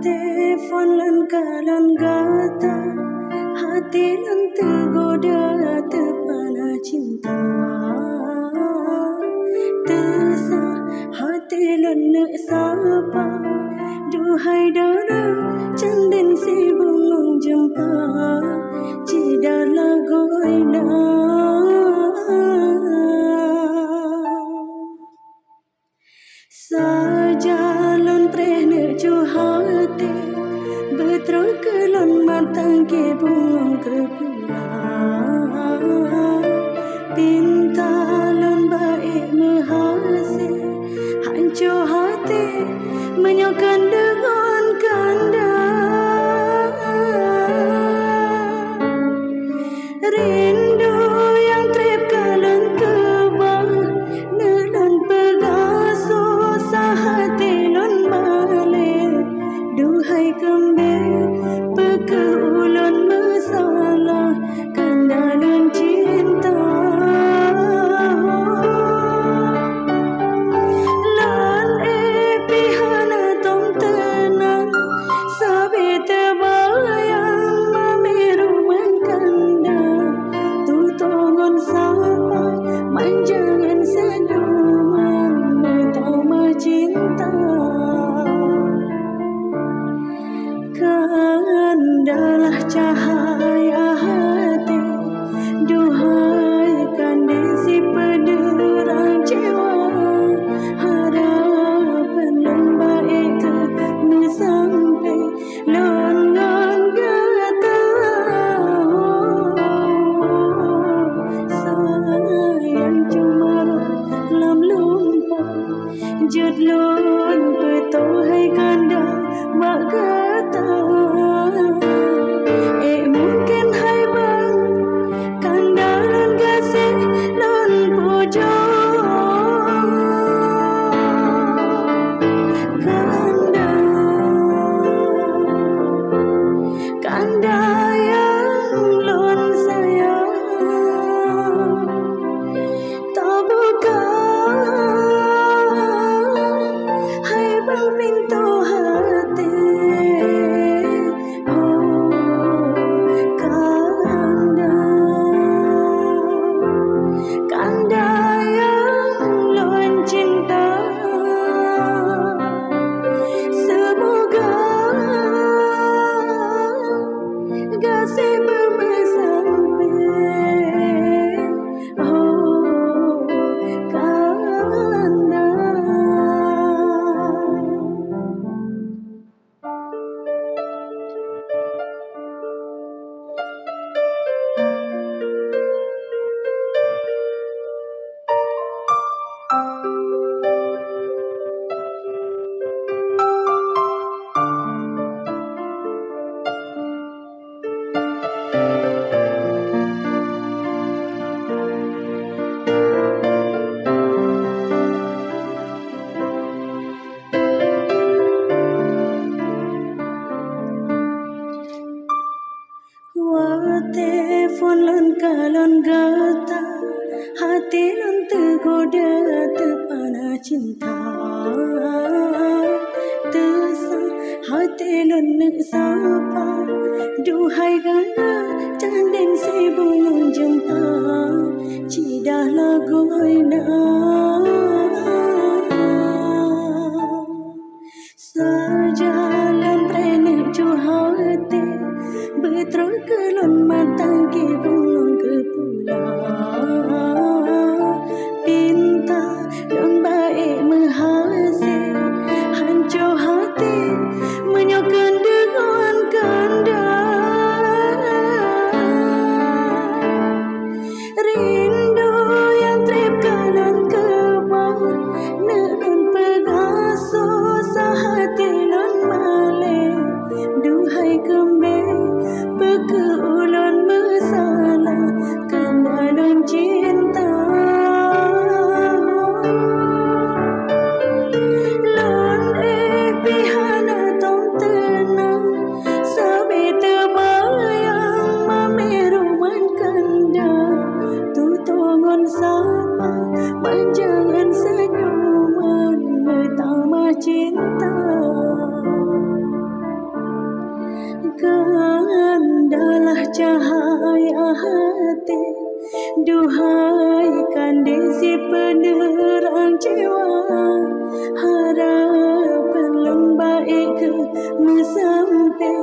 Telefon lan kalan gata, hati lan tergoda terpana cinta. Tesa hati lan nak sapa, duhai dara cenden si bungong jempa, cidala goina. Sajalan prehne hati betul kelon matang ke bungong kepula pintalon baik menghasil hancur hati menyokan dengan kanda rindu yang trip kalan kebah nelan pegaso sahati lon balik duhai kembali pekeulon masalah kandalan cinta lan pihana tom tenang sabi terbayang mamiruman kanda tutongon sapa manjangan senyuman betama cinta kandalah cahaya hati duhai kandisi pederang jiwa harapan yang baik ke sampai longan gata sayang cuma lam lumpur judlun petohai kanda mak kata mungkin hai bang kandalan gasih lon pujo kanda kanda yang lon sayang tak buka hai bang pintu hati kanda yang lon cinta semoga kasih bersampai kanda. Telefon lan kalon gata hati lan tergoda terpana cinta tesang hati lan nak sapa duhai gana canden si bungong jempa cidah lagoina sajalan prene hati betul kelon matang ke bungong kepula pinta yang baik menghasil hancur hati menyokan dengan kanda hati. Duhai kandisi penerang jiwa, harapan lembaik ke sampai